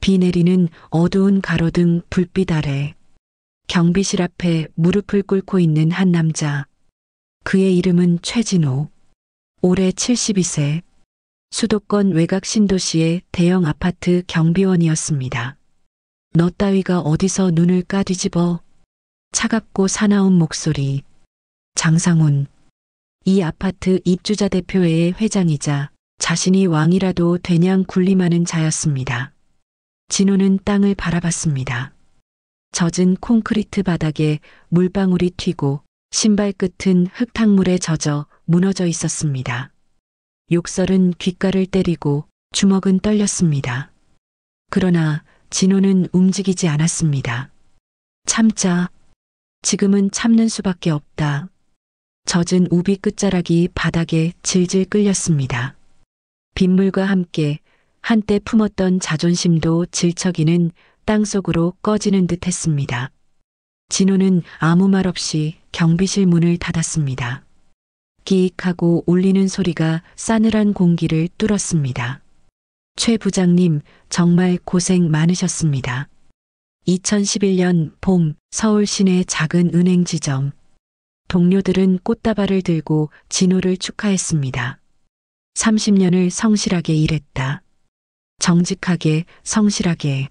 비 내리는 어두운 가로등 불빛 아래 경비실 앞에 무릎을 꿇고 있는 한 남자. 그의 이름은 최진호. 올해 72세. 수도권 외곽 신도시의 대형 아파트 경비원이었습니다. 너 따위가 어디서 눈을 까뒤집어? 차갑고 사나운 목소리. 장상훈. 이 아파트 입주자 대표회의 회장이자 자신이 왕이라도 되냥 군림하는 자였습니다. 진호는 땅을 바라봤습니다. 젖은 콘크리트 바닥에 물방울이 튀고 신발 끝은 흙탕물에 젖어 무너져 있었습니다. 욕설은 귓가를 때리고 주먹은 떨렸습니다. 그러나 진호는 움직이지 않았습니다. 참자. 지금은 참는 수밖에 없다. 젖은 우비 끝자락이 바닥에 질질 끌렸습니다. 빗물과 함께 한때 품었던 자존심도 질척이는 땅속으로 꺼지는 듯 했습니다. 진호는 아무 말 없이 경비실 문을 닫았습니다. 끼익하고 울리는 소리가 싸늘한 공기를 뚫었습니다. 최 부장님, 정말 고생 많으셨습니다. 2011년 봄 서울 시내 작은 은행 지점. 동료들은 꽃다발을 들고 진호를 축하했습니다. 30년을 성실하게 일했다. 정직하게, 성실하게,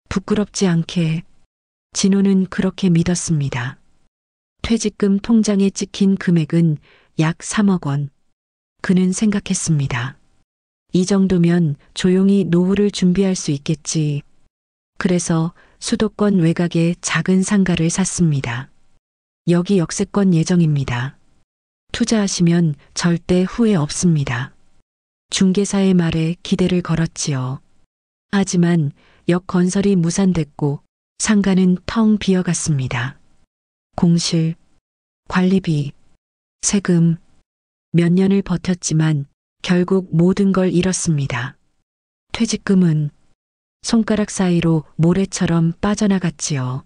부끄럽지 않게. 진호는 그렇게 믿었습니다. 퇴직금 통장에 찍힌 금액은 약 3억 원. 그는 생각했습니다. 이 정도면 조용히 노후를 준비할 수 있겠지. 그래서 수도권 외곽에 작은 상가를 샀습니다. 여기 역세권 예정입니다. 투자하시면 절대 후회 없습니다. 중개사의 말에 기대를 걸었지요. 하지만 역 건설이 무산됐고 상가는 텅 비어갔습니다. 공실, 관리비, 세금, 몇 년을 버텼지만 결국 모든 걸 잃었습니다. 퇴직금은 손가락 사이로 모래처럼 빠져나갔지요.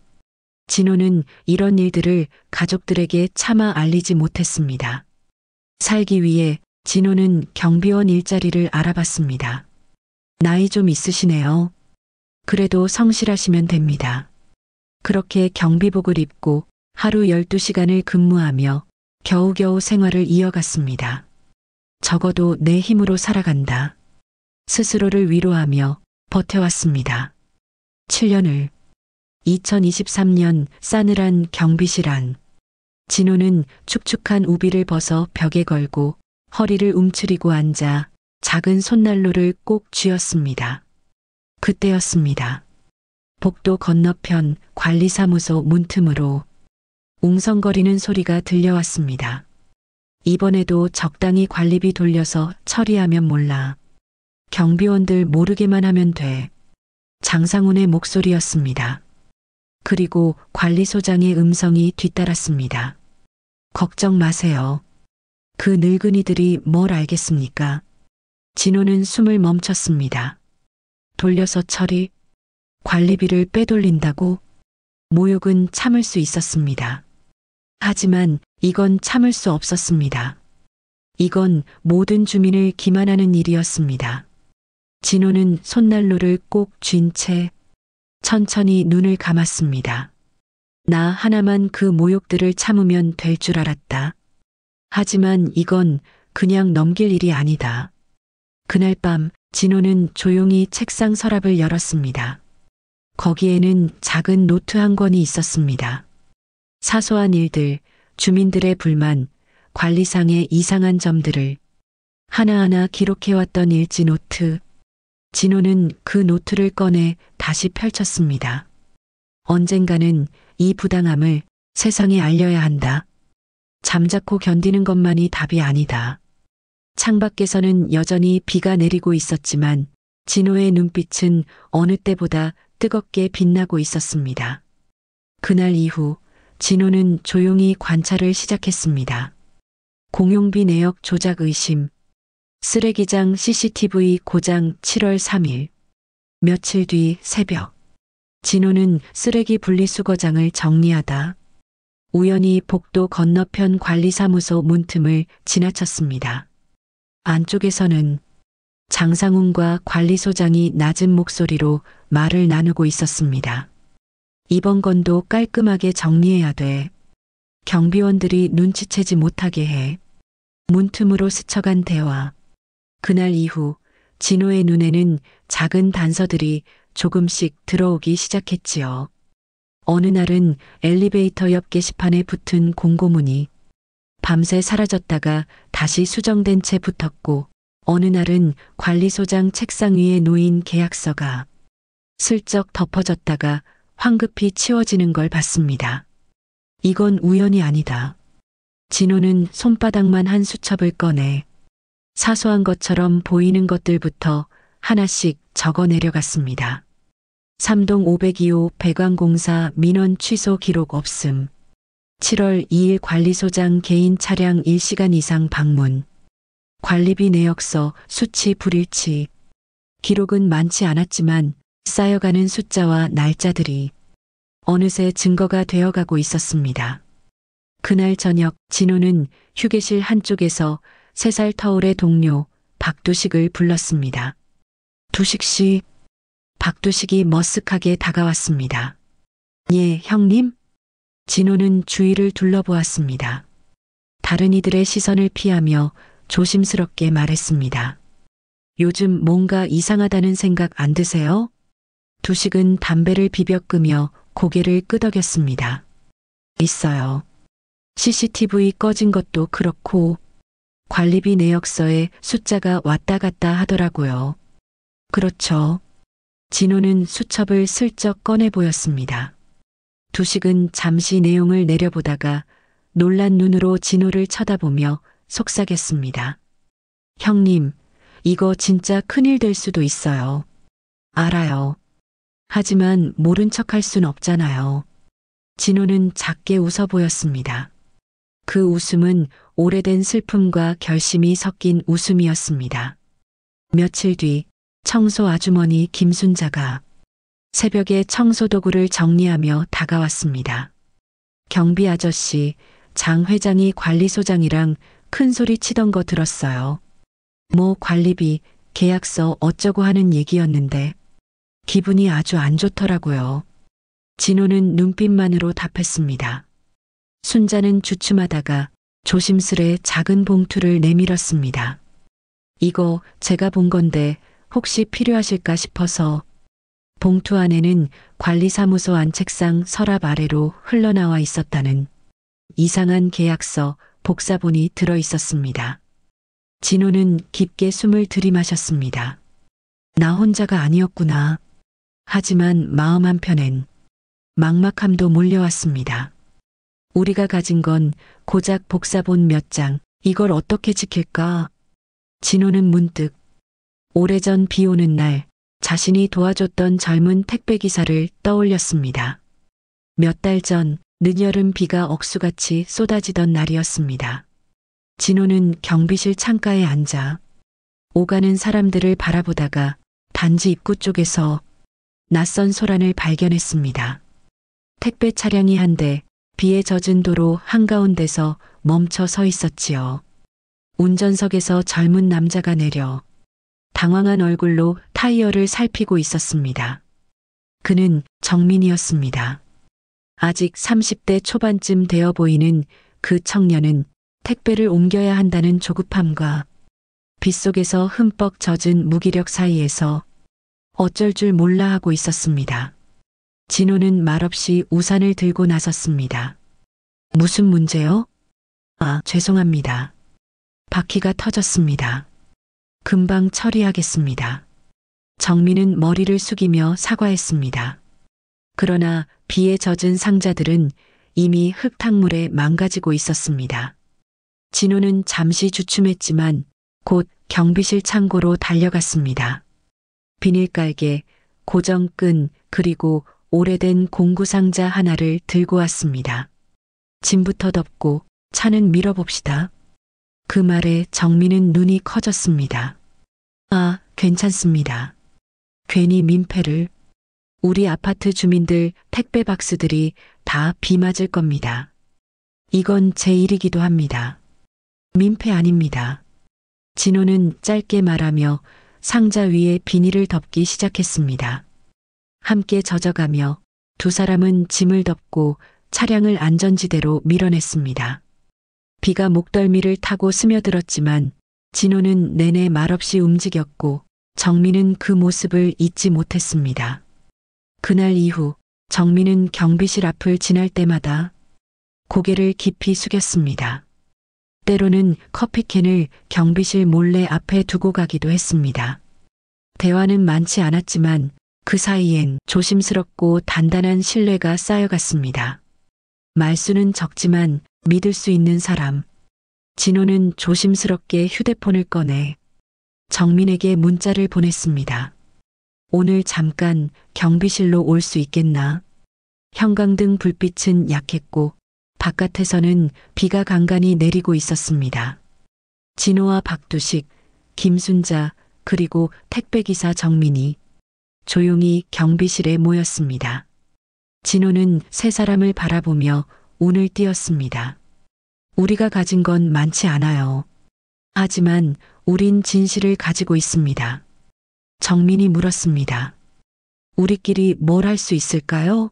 진호는 이런 일들을 가족들에게 차마 알리지 못했습니다. 살기 위해 진호는 경비원 일자리를 알아봤습니다. 나이 좀 있으시네요. 그래도 성실하시면 됩니다. 그렇게 경비복을 입고 하루 12시간을 근무하며 겨우겨우 생활을 이어갔습니다. 적어도 내 힘으로 살아간다. 스스로를 위로하며 버텨왔습니다. 7년을. 2023년 싸늘한 경비실 안. 진호는 축축한 우비를 벗어 벽에 걸고 허리를 움츠리고 앉아 작은 손난로를 꼭 쥐었습니다. 그때였습니다. 복도 건너편 관리사무소 문틈으로 웅성거리는 소리가 들려왔습니다. 이번에도 적당히 관리비 돌려서 처리하면 몰라. 경비원들 모르게만 하면 돼. 장상훈의 목소리였습니다. 그리고 관리소장의 음성이 뒤따랐습니다. 걱정 마세요. 그 늙은이들이 뭘 알겠습니까? 진호는 숨을 멈췄습니다. 돌려서 처리, 관리비를 빼돌린다고? 모욕은 참을 수 있었습니다. 하지만 이건 참을 수 없었습니다. 이건 모든 주민을 기만하는 일이었습니다. 진호는 손난로를 꼭 쥔 채 천천히 눈을 감았습니다. 나 하나만 그 모욕들을 참으면 될 줄 알았다. 하지만 이건 그냥 넘길 일이 아니다. 그날 밤 진호는 조용히 책상 서랍을 열었습니다. 거기에는 작은 노트 한 권이 있었습니다. 사소한 일들, 주민들의 불만, 관리상의 이상한 점들을 하나하나 기록해왔던 일지 노트. 진호는 그 노트를 꺼내 다시 펼쳤습니다. 언젠가는 이 부당함을 세상에 알려야 한다. 잠자코 견디는 것만이 답이 아니다. 창밖에서는 여전히 비가 내리고 있었지만 진호의 눈빛은 어느 때보다 뜨겁게 빛나고 있었습니다. 그날 이후 진호는 조용히 관찰을 시작했습니다. 공용비 내역 조작 의심, 쓰레기장 CCTV 고장 7월 3일. 며칠 뒤 새벽. 진호는 쓰레기 분리수거장을 정리하다 우연히 복도 건너편 관리사무소 문틈을 지나쳤습니다. 안쪽에서는 장상훈과 관리소장이 낮은 목소리로 말을 나누고 있었습니다. 이번 건도 깔끔하게 정리해야 돼. 경비원들이 눈치채지 못하게 해. 문틈으로 스쳐간 대화. 그날 이후 진호의 눈에는 작은 단서들이 조금씩 들어오기 시작했지요. 어느 날은 엘리베이터 옆 게시판에 붙은 공고문이 밤새 사라졌다가 다시 수정된 채 붙었고, 어느 날은 관리소장 책상 위에 놓인 계약서가 슬쩍 덮어졌다가 황급히 치워지는 걸 봤습니다. 이건 우연이 아니다. 진호는 손바닥만 한 수첩을 꺼내 사소한 것처럼 보이는 것들부터 하나씩 적어 내려갔습니다. 3동 502호 배관공사 민원 취소 기록 없음. 7월 2일 관리소장 개인 차량 1시간 이상 방문. 관리비 내역서 수치 불일치. 기록은 많지 않았지만 쌓여가는 숫자와 날짜들이 어느새 증거가 되어가고 있었습니다. 그날 저녁 진호는 휴게실 한쪽에서 3살 터울의 동료 박두식을 불렀습니다. 두식 씨. 박두식이 머쓱하게 다가왔습니다. 예, 형님? 진호는 주위를 둘러보았습니다. 다른 이들의 시선을 피하며 조심스럽게 말했습니다. 요즘 뭔가 이상하다는 생각 안 드세요? 두식은 담배를 비벼 끄며 고개를 끄덕였습니다. 있어요. CCTV 꺼진 것도 그렇고 관리비 내역서에 숫자가 왔다 갔다 하더라고요. 그렇죠. 진호는 수첩을 슬쩍 꺼내 보였습니다. 두식은 잠시 내용을 내려보다가 놀란 눈으로 진호를 쳐다보며 속삭였습니다. 형님, 이거 진짜 큰일 될 수도 있어요. 알아요. 하지만 모른 척할 순 없잖아요. 진호는 작게 웃어 보였습니다. 그 웃음은 오래된 슬픔과 결심이 섞인 웃음이었습니다. 며칠 뒤 청소 아주머니 김순자가 새벽에 청소 도구를 정리하며 다가왔습니다. 경비 아저씨, 장 회장이 관리소장이랑 큰 소리 치던 거 들었어요. 뭐 관리비, 계약서 어쩌고 하는 얘기였는데 기분이 아주 안 좋더라고요. 진호는 눈빛만으로 답했습니다. 순자는 주춤하다가 조심스레 작은 봉투를 내밀었습니다. 이거 제가 본 건데 혹시 필요하실까 싶어서. 봉투 안에는 관리사무소 안책상 서랍 아래로 흘러나와 있었다는 이상한 계약서, 복사본이 들어 있었습니다. 진호는 깊게 숨을 들이마셨습니다. 나 혼자가 아니었구나. 하지만 마음 한편엔 막막함도 몰려왔습니다. 우리가 가진 건 고작 복사본 몇 장, 이걸 어떻게 지킬까? 진호는 문득 오래전 비 오는 날 자신이 도와줬던 젊은 택배기사를 떠올렸습니다. 몇 달 전 늦여름 비가 억수같이 쏟아지던 날이었습니다. 진호는 경비실 창가에 앉아 오가는 사람들을 바라보다가 단지 입구 쪽에서 낯선 소란을 발견했습니다. 택배 차량이 한 대 비에 젖은 도로 한가운데서 멈춰 서 있었지요. 운전석에서 젊은 남자가 내려 당황한 얼굴로 타이어를 살피고 있었습니다. 그는 정민이었습니다. 아직 30대 초반쯤 되어 보이는 그 청년은 택배를 옮겨야 한다는 조급함과 빗속에서 흠뻑 젖은 무기력 사이에서 어쩔 줄 몰라 하고 있었습니다. 진호는 말없이 우산을 들고 나섰습니다. 무슨 문제요? 아, 죄송합니다. 바퀴가 터졌습니다. 금방 처리하겠습니다. 정민은 머리를 숙이며 사과했습니다. 그러나 비에 젖은 상자들은 이미 흙탕물에 망가지고 있었습니다. 진호는 잠시 주춤했지만 곧 경비실 창고로 달려갔습니다. 비닐깔개, 고정끈, 그리고 오래된 공구상자 하나를 들고 왔습니다. 짐부터 덮고 차는 밀어봅시다. 그 말에 정민은 눈이 커졌습니다. 아, 괜찮습니다. 괜히 민폐를. 우리 아파트 주민들 택배 박스들이 다 비 맞을 겁니다. 이건 제 일이기도 합니다. 민폐 아닙니다. 진호는 짧게 말하며 상자 위에 비닐을 덮기 시작했습니다. 함께 젖어가며 두 사람은 짐을 덮고 차량을 안전지대로 밀어냈습니다. 비가 목덜미를 타고 스며들었지만 진호는 내내 말없이 움직였고 정민은 그 모습을 잊지 못했습니다. 그날 이후 정민은 경비실 앞을 지날 때마다 고개를 깊이 숙였습니다. 때로는 커피캔을 경비실 몰래 앞에 두고 가기도 했습니다. 대화는 많지 않았지만 그 사이엔 조심스럽고 단단한 신뢰가 쌓여갔습니다. 말수는 적지만 믿을 수 있는 사람. 진호는 조심스럽게 휴대폰을 꺼내 정민에게 문자를 보냈습니다. 오늘 잠깐 경비실로 올 수 있겠나? 형광등 불빛은 약했고 바깥에서는 비가 간간히 내리고 있었습니다. 진호와 박두식, 김순자 그리고 택배기사 정민이 조용히 경비실에 모였습니다. 진호는 세 사람을 바라보며 운을 띄었습니다. 우리가 가진 건 많지 않아요. 하지만 우린 진실을 가지고 있습니다. 정민이 물었습니다. 우리끼리 뭘 할 수 있을까요?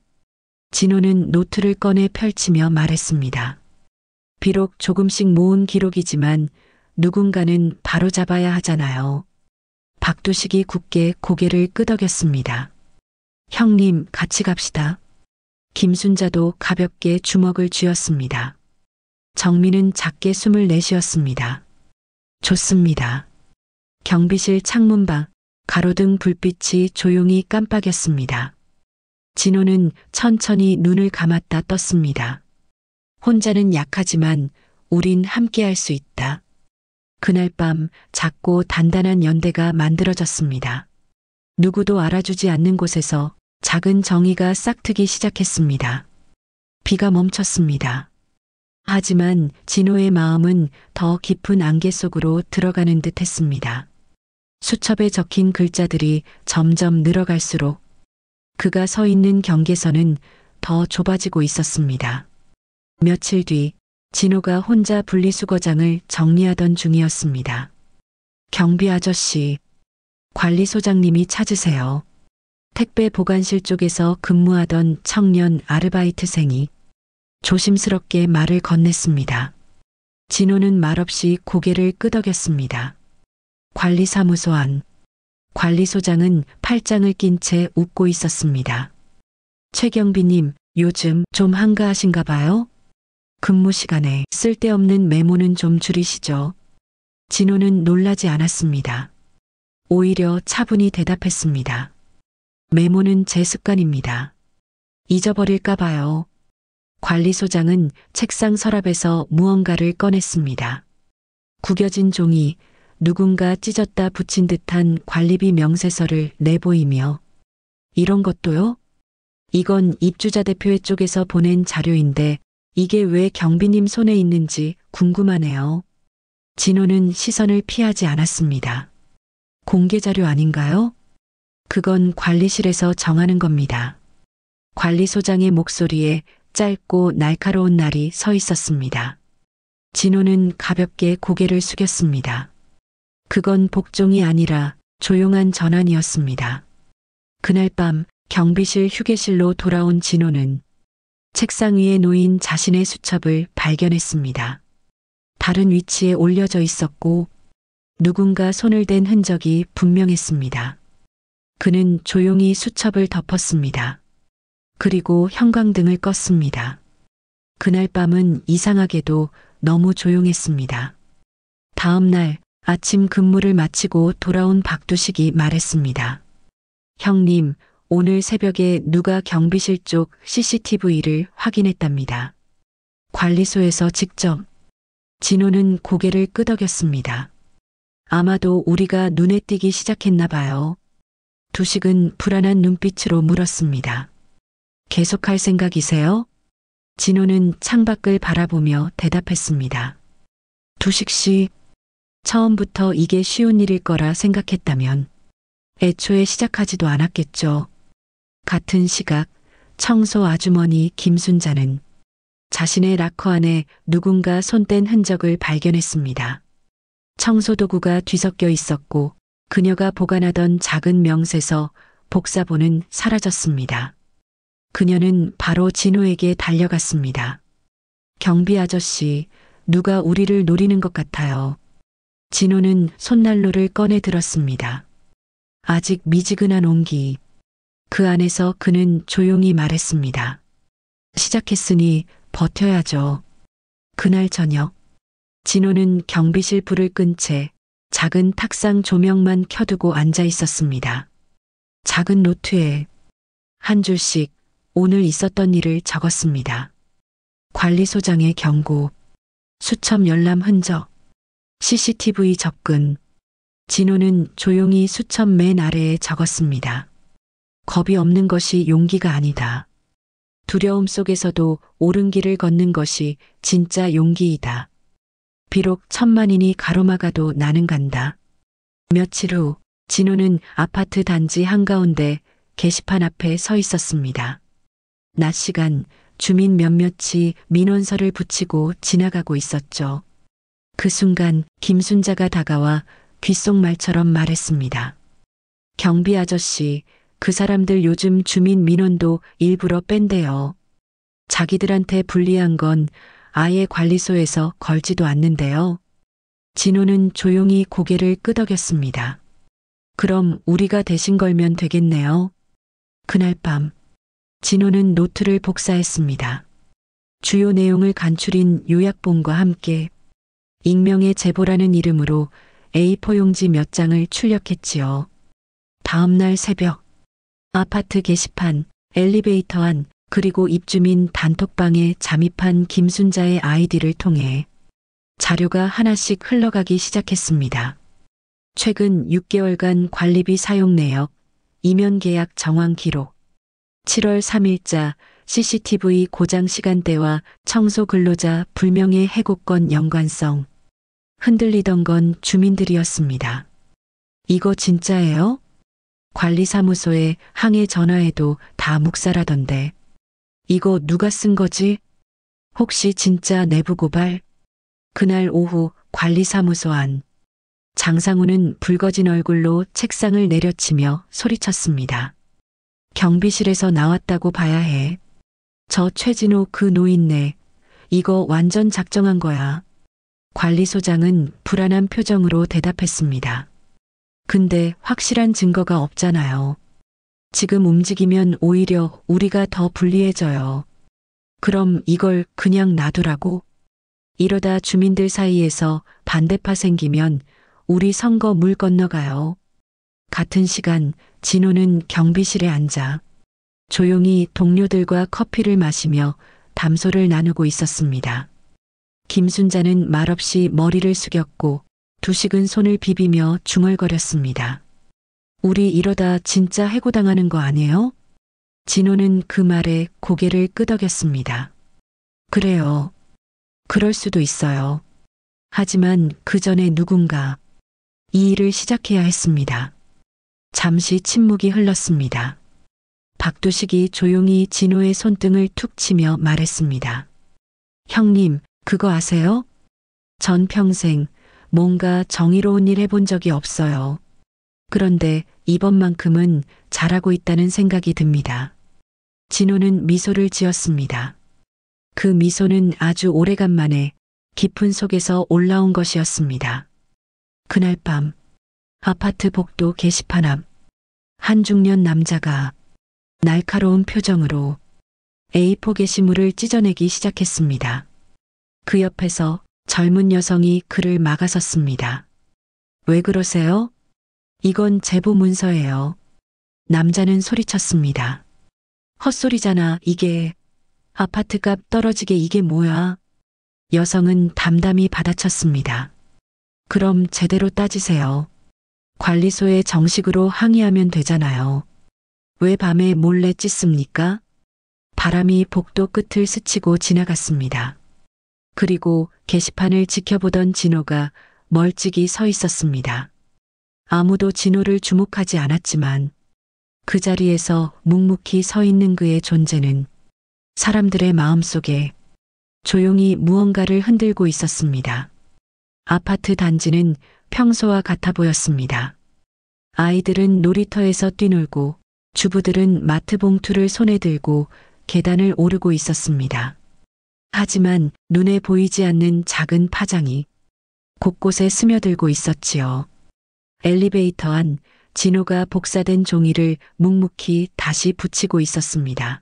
진호는 노트를 꺼내 펼치며 말했습니다. 비록 조금씩 모은 기록이지만 누군가는 바로잡아야 하잖아요. 박두식이 굳게 고개를 끄덕였습니다. 형님, 같이 갑시다. 김순자도 가볍게 주먹을 쥐었습니다. 정민은 작게 숨을 내쉬었습니다. 좋습니다. 경비실 창문방 가로등 불빛이 조용히 깜빡였습니다. 진호는 천천히 눈을 감았다 떴습니다. 혼자는 약하지만 우린 함께할 수 있다. 그날 밤 작고 단단한 연대가 만들어졌습니다. 누구도 알아주지 않는 곳에서 작은 정의가 싹트기 시작했습니다. 비가 멈췄습니다. 하지만 진호의 마음은 더 깊은 안개 속으로 들어가는 듯 했습니다. 수첩에 적힌 글자들이 점점 늘어갈수록 그가 서 있는 경계선은 더 좁아지고 있었습니다. 며칠 뒤 진호가 혼자 분리수거장을 정리하던 중이었습니다. 경비 아저씨, 관리소장님이 찾으세요. 택배 보관실 쪽에서 근무하던 청년 아르바이트생이 조심스럽게 말을 건넸습니다. 진호는 말없이 고개를 끄덕였습니다. 관리사무소 안. 관리소장은 팔짱을 낀 채 웃고 있었습니다. 최경비님, 요즘 좀 한가하신가 봐요? 근무 시간에 쓸데없는 메모는 좀 줄이시죠. 진호는 놀라지 않았습니다. 오히려 차분히 대답했습니다. 메모는 제 습관입니다. 잊어버릴까 봐요. 관리소장은 책상 서랍에서 무언가를 꺼냈습니다. 구겨진 종이, 누군가 찢었다 붙인 듯한 관리비 명세서를 내보이며 이런 것도요? 이건 입주자 대표회 쪽에서 보낸 자료인데 이게 왜 경비님 손에 있는지 궁금하네요. 진호는 시선을 피하지 않았습니다. 공개 자료 아닌가요? 그건 관리실에서 정하는 겁니다. 관리소장의 목소리에 짧고 날카로운 날이 서 있었습니다. 진호는 가볍게 고개를 숙였습니다. 그건 복종이 아니라 조용한 전환이었습니다. 그날 밤 경비실 휴게실로 돌아온 진호는 책상 위에 놓인 자신의 수첩을 발견했습니다. 다른 위치에 올려져 있었고 누군가 손을 댄 흔적이 분명했습니다. 그는 조용히 수첩을 덮었습니다. 그리고 형광등을 껐습니다. 그날 밤은 이상하게도 너무 조용했습니다. 다음 날 아침 근무를 마치고 돌아온 박두식이 말했습니다. 형님, 오늘 새벽에 누가 경비실 쪽 CCTV를 확인했답니다. 관리소에서 직접. 진호는 고개를 끄덕였습니다. 아마도 우리가 눈에 띄기 시작했나 봐요. 두식은 불안한 눈빛으로 물었습니다. 계속할 생각이세요? 진호는 창밖을 바라보며 대답했습니다. 두식 씨, 처음부터 이게 쉬운 일일 거라 생각했다면 애초에 시작하지도 않았겠죠. 같은 시각 청소 아주머니 김순자는 자신의 락커 안에 누군가 손 뗀 흔적을 발견했습니다. 청소도구가 뒤섞여 있었고 그녀가 보관하던 작은 명세서 복사본은 사라졌습니다. 그녀는 바로 진호에게 달려갔습니다. 경비 아저씨, 누가 우리를 노리는 것 같아요. 진호는 손난로를 꺼내 들었습니다. 아직 미지근한 온기. 그 안에서 그는 조용히 말했습니다. 시작했으니 버텨야죠. 그날 저녁, 진호는 경비실 불을 끈 채 작은 탁상 조명만 켜두고 앉아 있었습니다. 작은 노트에 한 줄씩 오늘 있었던 일을 적었습니다. 관리소장의 경고, 수첩 열람 흔적, CCTV 접근. 진호는 조용히 수첩 맨 아래에 적었습니다. 겁이 없는 것이 용기가 아니다. 두려움 속에서도 옳은 길을 걷는 것이 진짜 용기이다. 비록 천만인이 가로막아도 나는 간다. 며칠 후 진호는 아파트 단지 한가운데 게시판 앞에 서 있었습니다. 낮 시간 주민 몇몇이 민원서를 붙이고 지나가고 있었죠. 그 순간 김순자가 다가와 귓속말처럼 말했습니다. 경비 아저씨, 그 사람들 요즘 주민 민원도 일부러 뺀대요. 자기들한테 불리한 건 아예 관리소에서 걸지도 않는데요. 진호는 조용히 고개를 끄덕였습니다. 그럼 우리가 대신 걸면 되겠네요. 그날 밤 진호는 노트를 복사했습니다. 주요 내용을 간추린 요약본과 함께 익명의 제보라는 이름으로 A4 용지 몇 장을 출력했지요. 다음 날 새벽 아파트 게시판, 엘리베이터 안, 그리고 입주민 단톡방에 잠입한 김순자의 아이디를 통해 자료가 하나씩 흘러가기 시작했습니다. 최근 6개월간 관리비 사용 내역, 이면 계약 정황 기록, 7월 3일자 CCTV 고장 시간대와 청소 근로자 불명예 해고건 연관성. 흔들리던 건 주민들이었습니다. 이거 진짜예요? 관리사무소에 항해 전화해도 다 묵살하던데. 이거 누가 쓴 거지? 혹시 진짜 내부 고발? 그날 오후 관리사무소 안. 장상우는 붉어진 얼굴로 책상을 내려치며 소리쳤습니다. 경비실에서 나왔다고 봐야 해. 저 최진호 그 노인네. 이거 완전 작정한 거야. 관리소장은 불안한 표정으로 대답했습니다. 근데 확실한 증거가 없잖아요. 지금 움직이면 오히려 우리가 더 불리해져요. 그럼 이걸 그냥 놔두라고? 이러다 주민들 사이에서 반대파 생기면 우리 선거 물 건너가요. 같은 시간 진호는 경비실에 앉아 조용히 동료들과 커피를 마시며 담소를 나누고 있었습니다. 김순자는 말없이 머리를 숙였고 두식은 손을 비비며 중얼거렸습니다. 우리 이러다 진짜 해고당하는 거 아니에요? 진호는 그 말에 고개를 끄덕였습니다. 그래요. 그럴 수도 있어요. 하지만 그 전에 누군가 이 일을 시작해야 했습니다. 잠시 침묵이 흘렀습니다. 박두식이 조용히 진호의 손등을 툭 치며 말했습니다. 형님, 그거 아세요? 전 평생 뭔가 정의로운 일 해본 적이 없어요. 그런데 이번만큼은 잘하고 있다는 생각이 듭니다. 진호는 미소를 지었습니다. 그 미소는 아주 오래간만에 깊은 속에서 올라온 것이었습니다. 그날 밤 아파트 복도 게시판 앞 한 중년 남자가 날카로운 표정으로 A4 게시물을 찢어내기 시작했습니다. 그 옆에서 젊은 여성이 그를 막아섰습니다. 왜 그러세요? 이건 제보 문서예요. 남자는 소리쳤습니다. 헛소리잖아, 이게. 아파트값 떨어지게 이게 뭐야? 여성은 담담히 받아쳤습니다. 그럼 제대로 따지세요. 관리소에 정식으로 항의하면 되잖아요. 왜 밤에 몰래 찢습니까? 바람이 복도 끝을 스치고 지나갔습니다. 그리고 게시판을 지켜보던 진호가 멀찍이 서 있었습니다. 아무도 진호를 주목하지 않았지만 그 자리에서 묵묵히 서 있는 그의 존재는 사람들의 마음속에 조용히 무언가를 흔들고 있었습니다. 아파트 단지는 평소와 같아 보였습니다. 아이들은 놀이터에서 뛰놀고 주부들은 마트 봉투를 손에 들고 계단을 오르고 있었습니다. 하지만 눈에 보이지 않는 작은 파장이 곳곳에 스며들고 있었지요. 엘리베이터 안 진호가 복사된 종이를 묵묵히 다시 붙이고 있었습니다.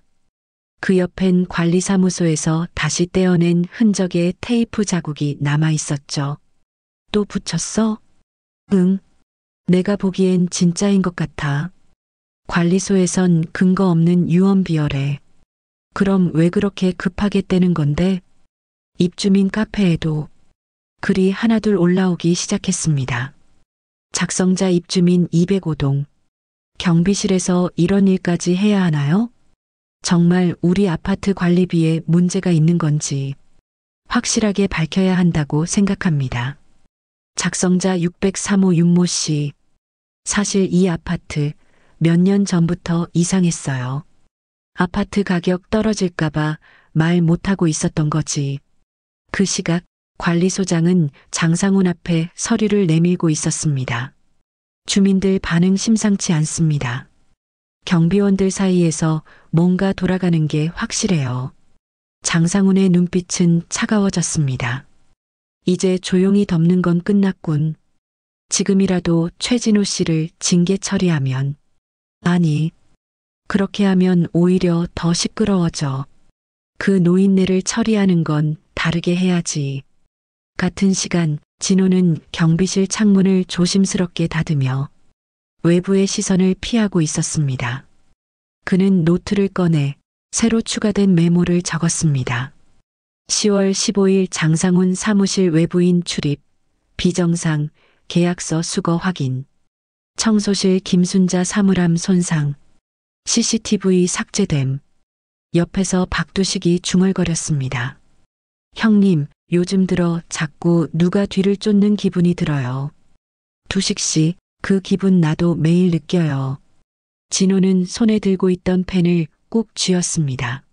그 옆엔 관리사무소에서 다시 떼어낸 흔적의 테이프 자국이 남아 있었죠. 또 붙였어? 응. 내가 보기엔 진짜인 것 같아. 관리소에선 근거 없는 유언비어래. 그럼 왜 그렇게 급하게 떼는 건데? 입주민 카페에도 글이 하나둘 올라오기 시작했습니다. 작성자 입주민 205동. 경비실에서 이런 일까지 해야 하나요? 정말 우리 아파트 관리비에 문제가 있는 건지 확실하게 밝혀야 한다고 생각합니다. 작성자 603호 윤모 씨. 사실 이 아파트 몇 년 전부터 이상했어요. 아파트 가격 떨어질까봐 말 못하고 있었던 거지. 그 시각 관리소장은 장상훈 앞에 서류를 내밀고 있었습니다. 주민들 반응 심상치 않습니다. 경비원들 사이에서 뭔가 돌아가는 게 확실해요. 장상훈의 눈빛은 차가워졌습니다. 이제 조용히 덮는 건 끝났군. 지금이라도 최진호 씨를 징계 처리하면, 아니, 그렇게 하면 오히려 더 시끄러워져. 그 노인네를 처리하는 건 다르게 해야지. 같은 시간 진호는 경비실 창문을 조심스럽게 닫으며 외부의 시선을 피하고 있었습니다. 그는 노트를 꺼내 새로 추가된 메모를 적었습니다. 10월 15일 장상훈 사무실 외부인 출입, 비정상, 계약서 수거 확인, 청소실 김순자 사물함 손상, CCTV 삭제됨. 옆에서 박두식이 중얼거렸습니다. 형님, 요즘 들어 자꾸 누가 뒤를 쫓는 기분이 들어요. 두식 씨, 그 기분 나도 매일 느껴요. 진호는 손에 들고 있던 펜을 꾹 쥐었습니다.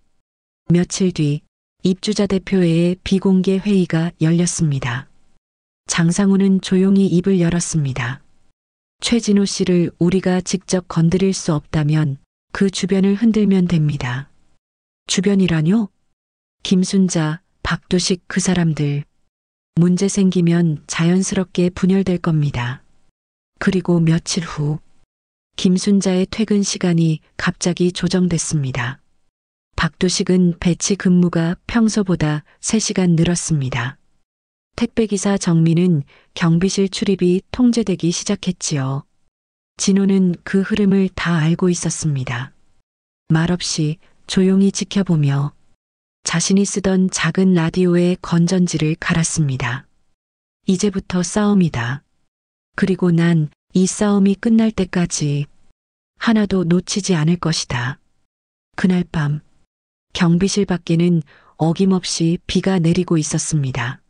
며칠 뒤 입주자 대표회의 비공개 회의가 열렸습니다. 장상훈은 조용히 입을 열었습니다. 최진호 씨를 우리가 직접 건드릴 수 없다면 그 주변을 흔들면 됩니다. 주변이라뇨? 김순자, 박두식 그 사람들. 문제 생기면 자연스럽게 분열될 겁니다. 그리고 며칠 후 김순자의 퇴근 시간이 갑자기 조정됐습니다. 박두식은 배치 근무가 평소보다 3시간 늘었습니다. 택배기사 정민은 경비실 출입이 통제되기 시작했지요. 진호는 그 흐름을 다 알고 있었습니다. 말없이 조용히 지켜보며 자신이 쓰던 작은 라디오의 건전지를 갈았습니다. 이제부터 싸움이다. 그리고 난 이 싸움이 끝날 때까지 하나도 놓치지 않을 것이다. 그날 밤 경비실 밖에는 어김없이 비가 내리고 있었습니다.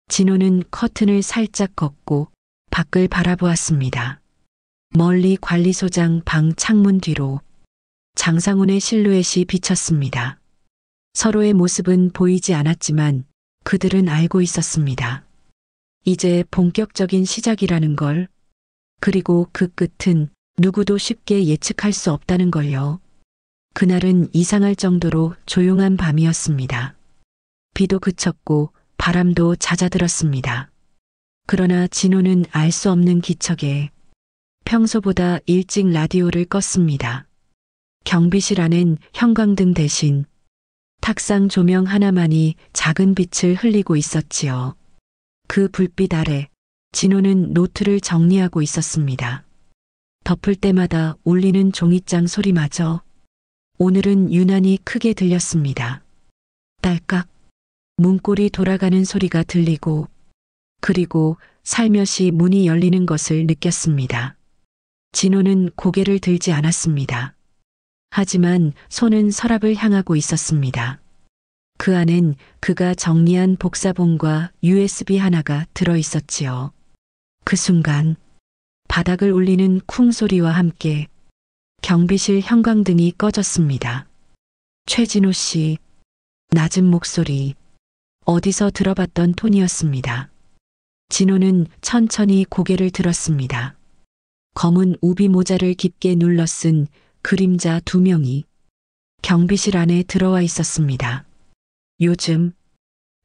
진호는 커튼을 살짝 걷고 밖을 바라보았습니다. 멀리 관리소장 방 창문 뒤로 장상훈의 실루엣이 비쳤습니다. 서로의 모습은 보이지 않았지만 그들은 알고 있었습니다. 이제 본격적인 시작이라는 걸. 그리고 그 끝은 누구도 쉽게 예측할 수 없다는 걸요. 그날은 이상할 정도로 조용한 밤이었습니다. 비도 그쳤고 바람도 잦아들었습니다. 그러나 진호는 알 수 없는 기척에 평소보다 일찍 라디오를 껐습니다. 경비실 안엔 형광등 대신 탁상 조명 하나만이 작은 빛을 흘리고 있었지요. 그 불빛 아래 진호는 노트를 정리하고 있었습니다. 덮을 때마다 울리는 종이장 소리마저 오늘은 유난히 크게 들렸습니다. 딸깍, 문고리 돌아가는 소리가 들리고 그리고 살며시 문이 열리는 것을 느꼈습니다. 진호는 고개를 들지 않았습니다. 하지만 손은 서랍을 향하고 있었습니다. 그 안엔 그가 정리한 복사본과 USB 하나가 들어 있었지요. 그 순간 바닥을 울리는 쿵 소리와 함께 경비실 형광등이 꺼졌습니다. 최진호 씨, 낮은 목소리, 어디서 들어봤던 톤이었습니다. 진호는 천천히 고개를 들었습니다. 검은 우비 모자를 깊게 눌러 쓴 그림자 2명이 경비실 안에 들어와 있었습니다. 요즘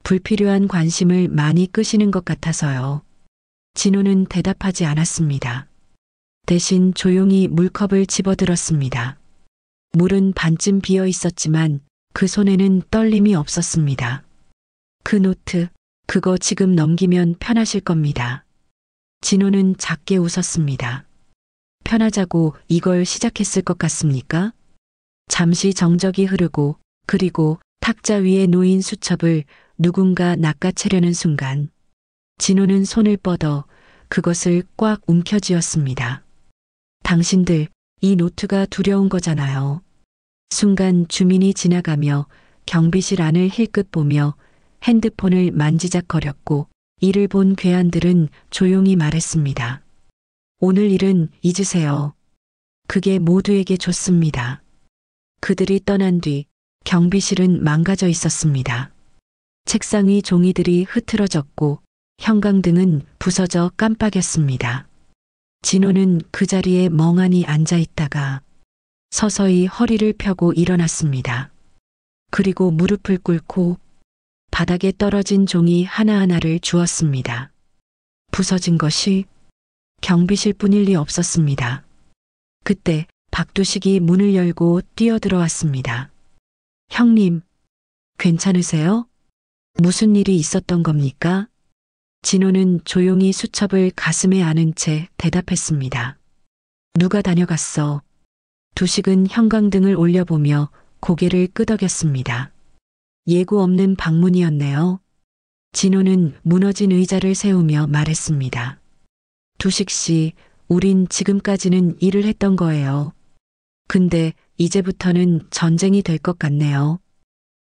불필요한 관심을 많이 끄시는 것 같아서요. 진호는 대답하지 않았습니다. 대신 조용히 물컵을 집어들었습니다. 물은 반쯤 비어 있었지만 그 손에는 떨림이 없었습니다. 그 노트, 그거 지금 넘기면 편하실 겁니다. 진호는 작게 웃었습니다. 편하자고 이걸 시작했을 것 같습니까? 잠시 정적이 흐르고 그리고 탁자 위에 놓인 수첩을 누군가 낚아채려는 순간 진호는 손을 뻗어 그것을 꽉 움켜쥐었습니다. 당신들 이 노트가 두려운 거잖아요. 순간 주민이 지나가며 경비실 안을 힐끗 보며 핸드폰을 만지작거렸고 이를 본 괴한들은 조용히 말했습니다. 오늘 일은 잊으세요. 그게 모두에게 좋습니다. 그들이 떠난 뒤 경비실은 망가져 있었습니다. 책상 위 종이들이 흐트러졌고 형광등은 부서져 깜빡였습니다. 진호는 그 자리에 멍하니 앉아 있다가 서서히 허리를 펴고 일어났습니다. 그리고 무릎을 꿇고 바닥에 떨어진 종이 하나하나를 주었습니다. 부서진 것이 경비실 뿐일 리 없었습니다. 그때 박두식이 문을 열고 뛰어들어왔습니다. 형님, 괜찮으세요? 무슨 일이 있었던 겁니까? 진호는 조용히 수첩을 가슴에 안은 채 대답했습니다. 누가 다녀갔어? 두식은 형광등을 올려보며 고개를 끄덕였습니다. 예고 없는 방문이었네요. 진호는 무너진 의자를 세우며 말했습니다. 두식 씨, 우린 지금까지는 일을 했던 거예요. 근데 이제부터는 전쟁이 될 것 같네요.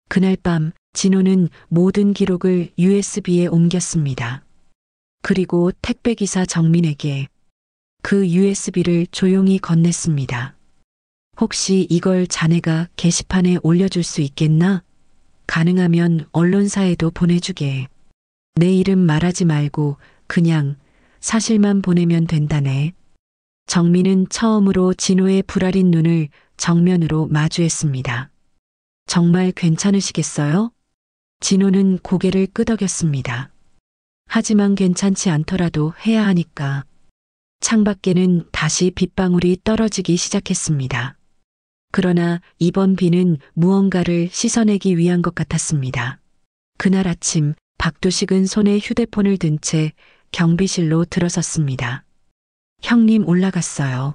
그날 밤 진호는 모든 기록을 USB에 옮겼습니다. 그리고 택배기사 정민에게 그 USB를 조용히 건넸습니다. 혹시 이걸 자네가 게시판에 올려줄 수 있겠나? 가능하면 언론사에도 보내주게. 내 이름 말하지 말고 그냥 사실만 보내면 된다네. 정민은 처음으로 진호의 불알인 눈을 정면으로 마주했습니다. 정말 괜찮으시겠어요? 진호는 고개를 끄덕였습니다. 하지만 괜찮지 않더라도 해야 하니까. 창밖에는 다시 빗방울이 떨어지기 시작했습니다. 그러나 이번 비는 무언가를 씻어내기 위한 것 같았습니다. 그날 아침 박두식은 손에 휴대폰을 든 채 경비실로 들어섰습니다. 형님 올라갔어요.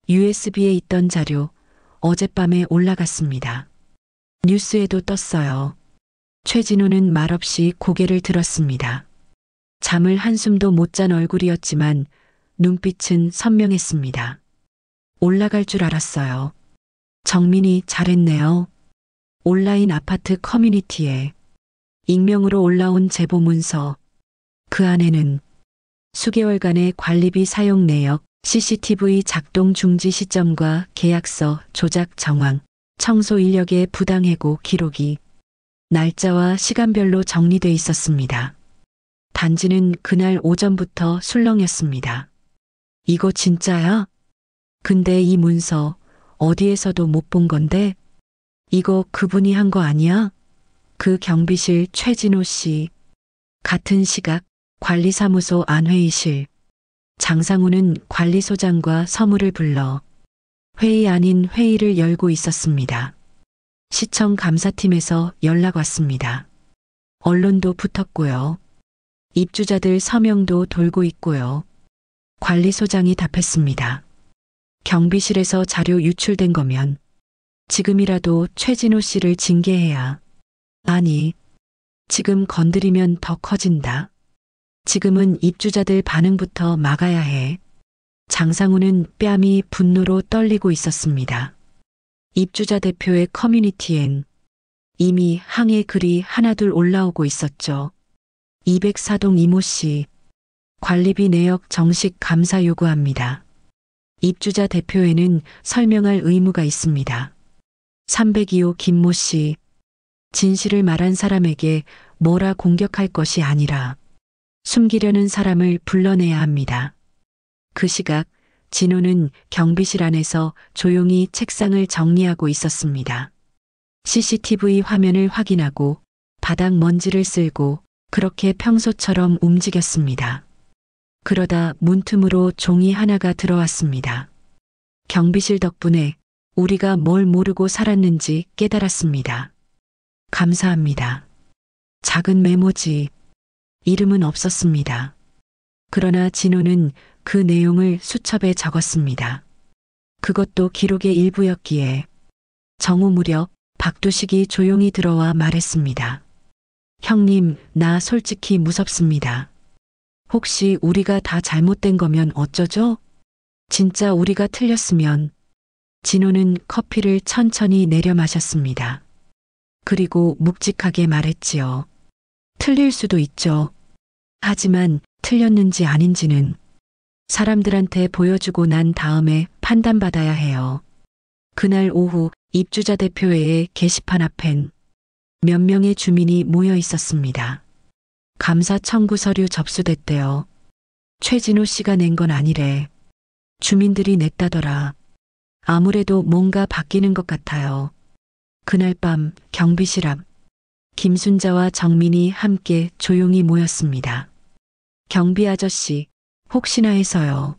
USB에 있던 자료 어젯밤에 올라갔습니다. 뉴스에도 떴어요. 최진호는 말없이 고개를 들었습니다. 잠을 한숨도 못 잔 얼굴이었지만 눈빛은 선명했습니다. 올라갈 줄 알았어요. 정민이 잘했네요. 온라인 아파트 커뮤니티에 익명으로 올라온 제보 문서. 그 안에는 수개월간의 관리비 사용 내역, CCTV 작동 중지 시점과 계약서 조작 정황, 청소 인력의 부당해고 기록이 날짜와 시간별로 정리돼 있었습니다. 단지는 그날 오전부터 술렁였습니다. 이거 진짜야? 근데 이 문서 어디에서도 못 본 건데? 이거 그분이 한 거 아니야? 그 경비실 최진호 씨. 같은 시각 관리사무소 안회의실. 장상우는 관리소장과 서무를 불러 회의 아닌 회의를 열고 있었습니다. 시청 감사팀에서 연락 왔습니다. 언론도 붙었고요. 입주자들 서명도 돌고 있고요. 관리소장이 답했습니다. 경비실에서 자료 유출된 거면 지금이라도 최진호 씨를 징계해야. 아니, 지금 건드리면 더 커진다. 지금은 입주자들 반응부터 막아야 해. 장상우는 뺨이 분노로 떨리고 있었습니다. 입주자 대표의 커뮤니티엔 이미 항해 글이 하나둘 올라오고 있었죠. 204동 이모 씨, 관리비 내역 정식 감사 요구합니다. 입주자 대표에는 설명할 의무가 있습니다. 302호 김모 씨, 진실을 말한 사람에게 뭐라 공격할 것이 아니라 숨기려는 사람을 불러내야 합니다. 그 시각 진호는 경비실 안에서 조용히 책상을 정리하고 있었습니다. CCTV 화면을 확인하고 바닥 먼지를 쓸고 그렇게 평소처럼 움직였습니다. 그러다 문틈으로 종이 하나가 들어왔습니다. 경비실 덕분에 우리가 뭘 모르고 살았는지 깨달았습니다. 감사합니다. 작은 메모지. 이름은 없었습니다. 그러나 진호는 그 내용을 수첩에 적었습니다. 그것도 기록의 일부였기에 정오 무렵 박두식이 조용히 들어와 말했습니다. 형님, 나 솔직히 무섭습니다. 혹시 우리가 다 잘못된 거면 어쩌죠? 진짜 우리가 틀렸으면. 진호는 커피를 천천히 내려 마셨습니다. 그리고 묵직하게 말했지요. 틀릴 수도 있죠. 하지만 틀렸는지 아닌지는 사람들한테 보여주고 난 다음에 판단받아야 해요. 그날 오후 입주자 대표회의 게시판 앞엔 몇 명의 주민이 모여 있었습니다. 감사 청구 서류 접수됐대요. 최진호 씨가 낸 건 아니래. 주민들이 냈다더라. 아무래도 뭔가 바뀌는 것 같아요. 그날 밤 경비실 앞 김순자와 정민이 함께 조용히 모였습니다. 경비 아저씨, 혹시나 해서요.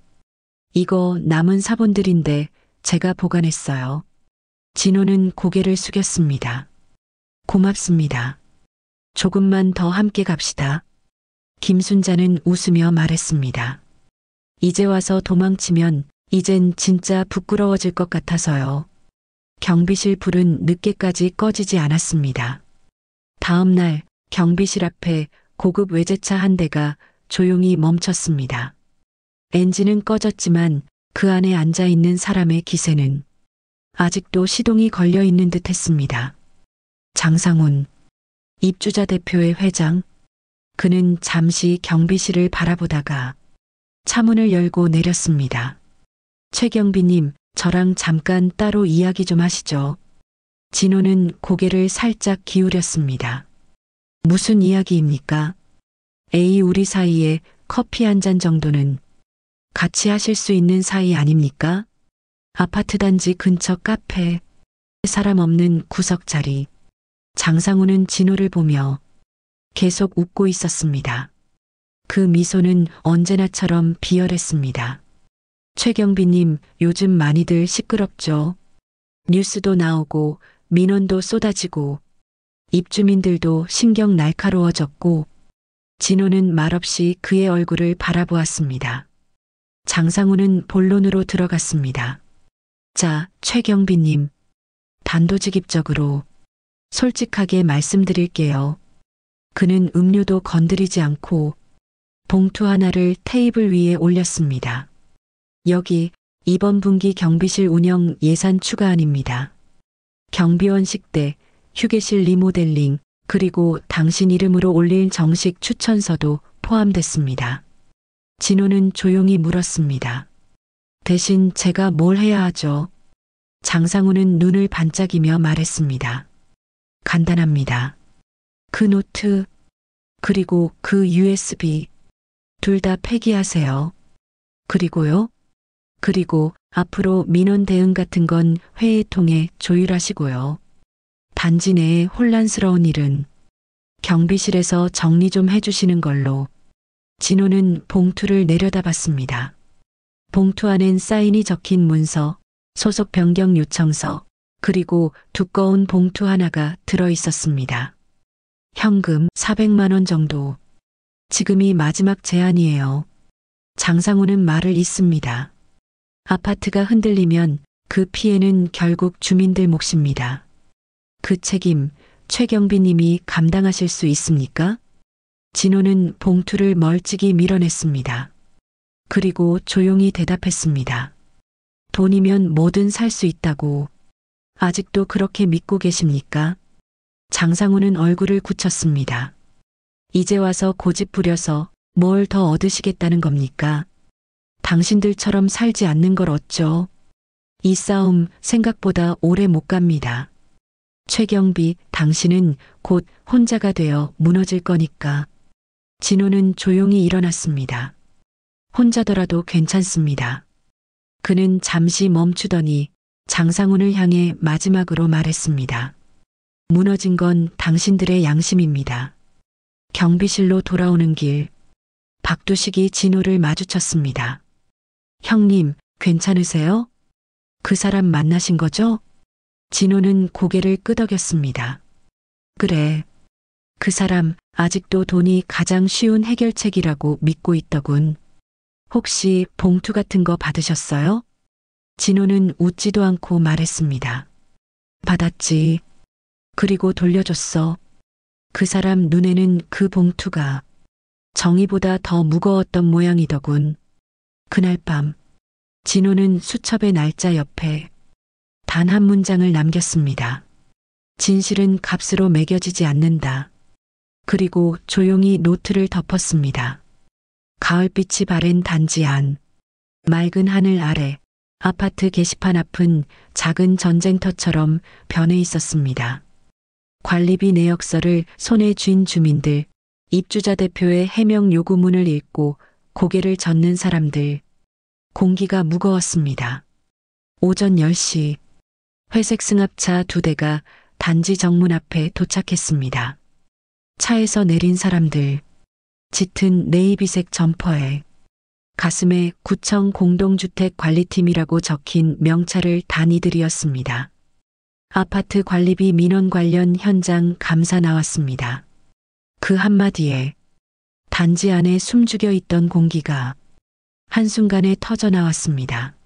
이거 남은 사본들인데 제가 보관했어요. 진호는 고개를 숙였습니다. 고맙습니다. 조금만 더 함께 갑시다. 김순자는 웃으며 말했습니다. 이제 와서 도망치면 이젠 진짜 부끄러워질 것 같아서요. 경비실 불은 늦게까지 꺼지지 않았습니다. 다음 날 경비실 앞에 고급 외제차 한 대가 조용히 멈췄습니다. 엔진은 꺼졌지만 그 안에 앉아 있는 사람의 기세는 아직도 시동이 걸려 있는 듯 했습니다. 장상훈, 입주자 대표의 회장. 그는 잠시 경비실을 바라보다가 차문을 열고 내렸습니다. 최경비님, 저랑 잠깐 따로 이야기 좀 하시죠. 진호는 고개를 살짝 기울였습니다. 무슨 이야기입니까? 에이, 우리 사이에 커피 한 잔 정도는 같이 하실 수 있는 사이 아닙니까? 아파트 단지 근처 카페, 사람 없는 구석 자리. 장상훈은 진호를 보며 계속 웃고 있었습니다. 그 미소는 언제나처럼 비열했습니다. 최경비님, 요즘 많이들 시끄럽죠? 뉴스도 나오고 민원도 쏟아지고 입주민들도 신경 날카로워졌고. 진호는 말없이 그의 얼굴을 바라보았습니다. 장상훈은 본론으로 들어갔습니다. 자, 최경비님. 단도직입적으로 솔직하게 말씀드릴게요. 그는 음료도 건드리지 않고 봉투 하나를 테이블 위에 올렸습니다. 여기 이번 분기 경비실 운영 예산 추가안입니다. 경비원 식대, 휴게실 리모델링, 그리고 당신 이름으로 올릴 정식 추천서도 포함됐습니다. 진호는 조용히 물었습니다. 대신 제가 뭘 해야 하죠? 장상훈은 눈을 반짝이며 말했습니다. 간단합니다. 그 노트, 그리고 그 USB, 둘 다 폐기하세요. 그리고요? 그리고 앞으로 민원 대응 같은 건 회의 통해 조율하시고요. 단지 내에 혼란스러운 일은 경비실에서 정리 좀 해주시는 걸로. 진호는 봉투를 내려다봤습니다. 봉투 안엔 사인이 적힌 문서, 소속 변경 요청서, 그리고 두꺼운 봉투 하나가 들어 있었습니다. 현금 400만 원 정도. 지금이 마지막 제안이에요. 장상훈은 말을 잇습니다. 아파트가 흔들리면 그 피해는 결국 주민들 몫입니다. 그 책임 최경비님이 감당하실 수 있습니까? 진호는 봉투를 멀찍이 밀어냈습니다. 그리고 조용히 대답했습니다. 돈이면 뭐든 살 수 있다고. 아직도 그렇게 믿고 계십니까? 장상훈은 얼굴을 굳혔습니다. 이제 와서 고집 부려서 뭘 더 얻으시겠다는 겁니까? 당신들처럼 살지 않는 걸 어쩌? 이 싸움 생각보다 오래 못 갑니다. 최경비, 당신은 곧 혼자가 되어 무너질 거니까. 진호는 조용히 일어났습니다. 혼자더라도 괜찮습니다. 그는 잠시 멈추더니 장상훈을 향해 마지막으로 말했습니다. 무너진 건 당신들의 양심입니다. 경비실로 돌아오는 길, 박두식이 진호를 마주쳤습니다. 형님, 괜찮으세요? 그 사람 만나신 거죠? 진호는 고개를 끄덕였습니다. 그래. 그 사람 아직도 돈이 가장 쉬운 해결책이라고 믿고 있더군. 혹시 봉투 같은 거 받으셨어요? 진호는 웃지도 않고 말했습니다. 받았지. 그리고 돌려줬어. 그 사람 눈에는 그 봉투가 정의보다 더 무거웠던 모양이더군. 그날 밤 진호는 수첩의 날짜 옆에 단 한 문장을 남겼습니다. 진실은 값으로 매겨지지 않는다. 그리고 조용히 노트를 덮었습니다. 가을빛이 바랜 단지 안, 맑은 하늘 아래 아파트 게시판 앞은 작은 전쟁터처럼 변해 있었습니다. 관리비 내역서를 손에 쥔 주민들, 입주자 대표의 해명 요구문을 읽고 고개를 젓는 사람들, 공기가 무거웠습니다. 오전 10시, 회색 승합차 2대가 단지 정문 앞에 도착했습니다. 차에서 내린 사람들, 짙은 네이비색 점퍼에 가슴에 구청 공동주택 관리팀이라고 적힌 명찰을 단 이들이었습니다. 아파트 관리비 민원 관련 현장 감사 나왔습니다. 그 한마디에 단지 안에 숨죽여 있던 공기가 한순간에 터져 나왔습니다.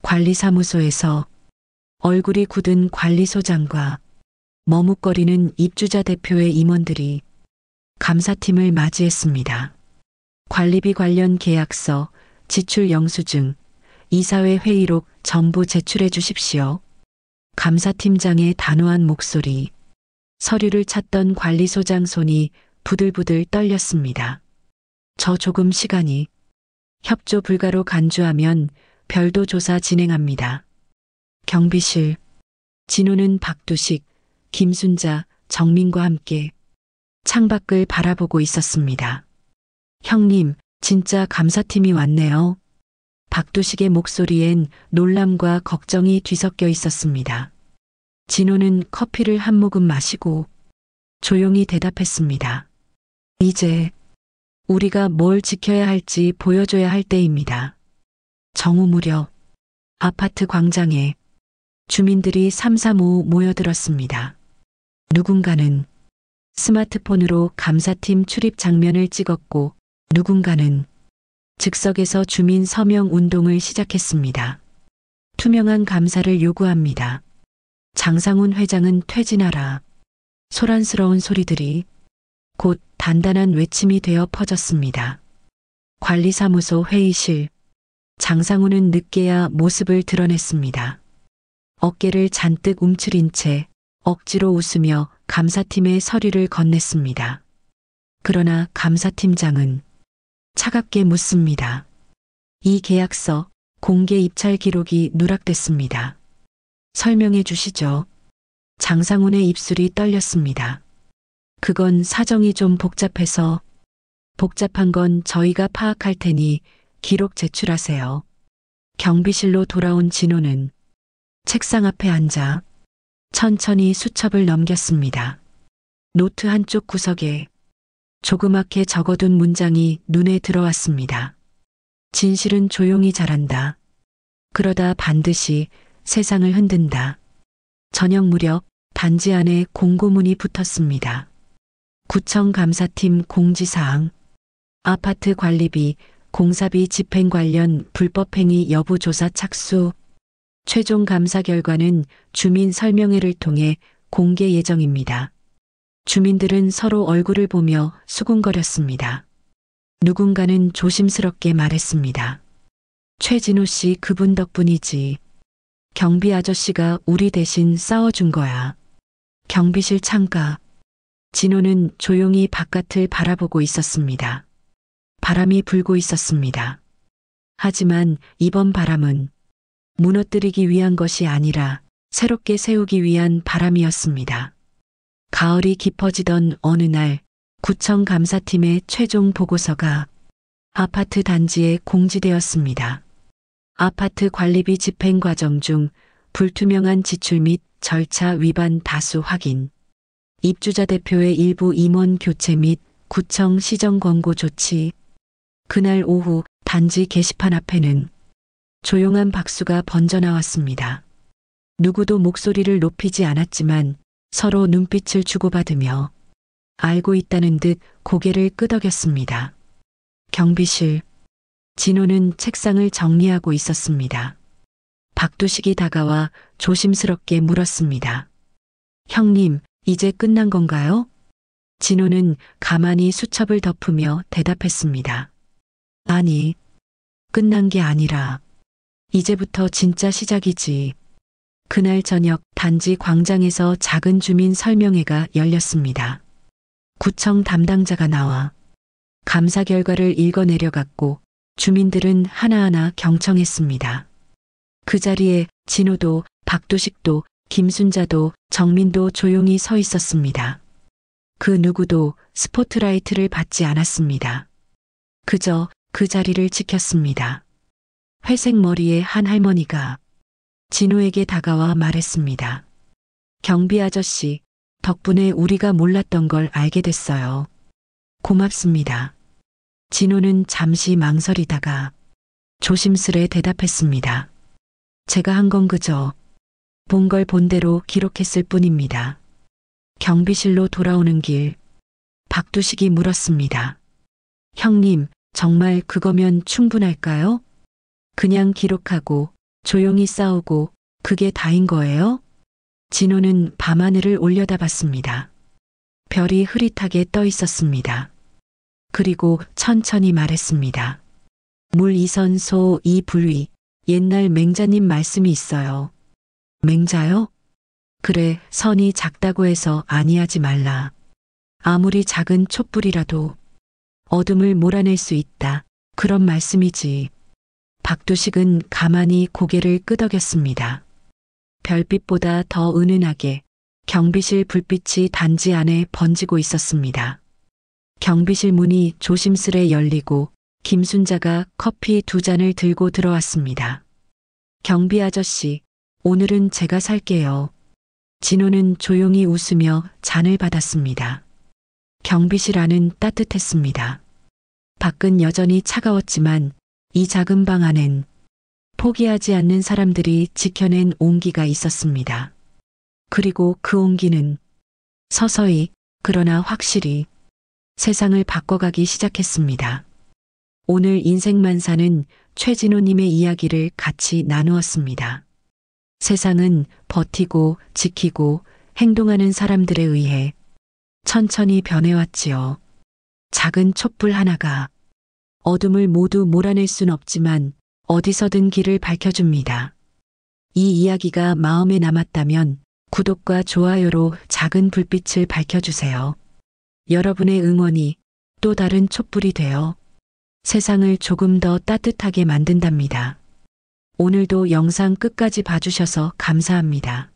관리사무소에서 얼굴이 굳은 관리소장과 머뭇거리는 입주자 대표의 임원들이 감사팀을 맞이했습니다. 관리비 관련 계약서, 지출 영수증, 이사회 회의록 전부 제출해 주십시오. 감사팀장의 단호한 목소리, 서류를 찾던 관리소장 손이 부들부들 떨렸습니다. 저 조금 시간이 협조 불가로 간주하면 별도 조사 진행합니다. 경비실, 진호는 박두식, 김순자, 정민과 함께 창밖을 바라보고 있었습니다. 형님, 진짜 감사팀이 왔네요. 박두식의 목소리엔 놀람과 걱정이 뒤섞여 있었습니다. 진호는 커피를 한 모금 마시고 조용히 대답했습니다. 이제 우리가 뭘 지켜야 할지 보여줘야 할 때입니다. 정오 무렵 아파트 광장에 주민들이 삼삼오오 모여들었습니다. 누군가는 스마트폰으로 감사팀 출입 장면을 찍었고 누군가는 즉석에서 주민 서명 운동을 시작했습니다. 투명한 감사를 요구합니다. 장상훈 회장은 퇴진하라. 소란스러운 소리들이 곧 단단한 외침이 되어 퍼졌습니다. 관리사무소 회의실, 장상훈은 늦게야 모습을 드러냈습니다. 어깨를 잔뜩 움츠린 채 억지로 웃으며 감사팀의 서류를 건넸습니다. 그러나 감사팀장은 차갑게 묻습니다. 이 계약서, 공개 입찰 기록이 누락됐습니다. 설명해 주시죠. 장상훈의 입술이 떨렸습니다. 그건 사정이 좀 복잡해서 복잡한 건 저희가 파악할 테니 기록 제출하세요. 경비실로 돌아온 진호는 책상 앞에 앉아 천천히 수첩을 넘겼습니다. 노트 한쪽 구석에 조그맣게 적어둔 문장이 눈에 들어왔습니다. 진실은 조용히 자란다. 그러다 반드시 세상을 흔든다. 저녁 무렵 단지 안에 공고문이 붙었습니다. 구청 감사팀 공지사항, 아파트 관리비, 공사비 집행 관련 불법행위 여부 조사 착수, 최종 감사 결과는 주민 설명회를 통해 공개 예정입니다. 주민들은 서로 얼굴을 보며 수군거렸습니다. 누군가는 조심스럽게 말했습니다. 최진호 씨 그분 덕분이지. 경비 아저씨가 우리 대신 싸워준 거야. 경비실 창가. 진호는 조용히 바깥을 바라보고 있었습니다. 바람이 불고 있었습니다. 하지만 이번 바람은 무너뜨리기 위한 것이 아니라 새롭게 세우기 위한 바람이었습니다. 가을이 깊어지던 어느 날 구청 감사팀의 최종 보고서가 아파트 단지에 공지되었습니다. 아파트 관리비 집행 과정 중 불투명한 지출 및 절차 위반 다수 확인. 입주자 대표의 일부 임원 교체 및 구청 시정 권고 조치. 그날 오후 단지 게시판 앞에는 조용한 박수가 번져나왔습니다. 누구도 목소리를 높이지 않았지만 서로 눈빛을 주고받으며 알고 있다는 듯 고개를 끄덕였습니다. 경비실. 진호는 책상을 정리하고 있었습니다. 박두식이 다가와 조심스럽게 물었습니다. 형님, 이제 끝난 건가요? 진호는 가만히 수첩을 덮으며 대답했습니다. 아니, 끝난 게 아니라 이제부터 진짜 시작이지. 그날 저녁 단지 광장에서 작은 주민 설명회가 열렸습니다. 구청 담당자가 나와 감사 결과를 읽어내려갔고 주민들은 하나하나 경청했습니다. 그 자리에 진호도 박두식도 김순자도 정민도 조용히 서 있었습니다. 그 누구도 스포트라이트를 받지 않았습니다. 그저 그 자리를 지켰습니다. 회색 머리의 한 할머니가 진호에게 다가와 말했습니다. 경비 아저씨, 덕분에 우리가 몰랐던 걸 알게 됐어요. 고맙습니다. 진호는 잠시 망설이다가 조심스레 대답했습니다. 제가 한 건 그저 본 걸 본대로 기록했을 뿐입니다. 경비실로 돌아오는 길, 박두식이 물었습니다. 형님, 정말 그거면 충분할까요? 그냥 기록하고 조용히 싸우고 그게 다인 거예요? 진호는 밤하늘을 올려다봤습니다. 별이 흐릿하게 떠 있었습니다. 그리고 천천히 말했습니다. 물 이선 소 이 불위. 옛날 맹자님 말씀이 있어요. 맹자요? 그래, 선이 작다고 해서 아니하지 말라. 아무리 작은 촛불이라도 어둠을 몰아낼 수 있다. 그런 말씀이지. 박두식은 가만히 고개를 끄덕였습니다. 별빛보다 더 은은하게 경비실 불빛이 단지 안에 번지고 있었습니다. 경비실 문이 조심스레 열리고 김순자가 커피 2잔을 들고 들어왔습니다. 경비 아저씨, 오늘은 제가 살게요. 진호는 조용히 웃으며 잔을 받았습니다. 경비실 안은 따뜻했습니다. 밖은 여전히 차가웠지만 이 작은 방 안엔 포기하지 않는 사람들이 지켜낸 온기가 있었습니다. 그리고 그 온기는 서서히 그러나 확실히 세상을 바꿔가기 시작했습니다. 오늘 인생만사는 최진호님의 이야기를 같이 나누었습니다. 세상은 버티고 지키고 행동하는 사람들에 의해 천천히 변해왔지요. 작은 촛불 하나가 어둠을 모두 몰아낼 순 없지만 어디서든 길을 밝혀줍니다. 이 이야기가 마음에 남았다면 구독과 좋아요로 작은 불빛을 밝혀주세요. 여러분의 응원이 또 다른 촛불이 되어 세상을 조금 더 따뜻하게 만든답니다. 오늘도 영상 끝까지 봐주셔서 감사합니다.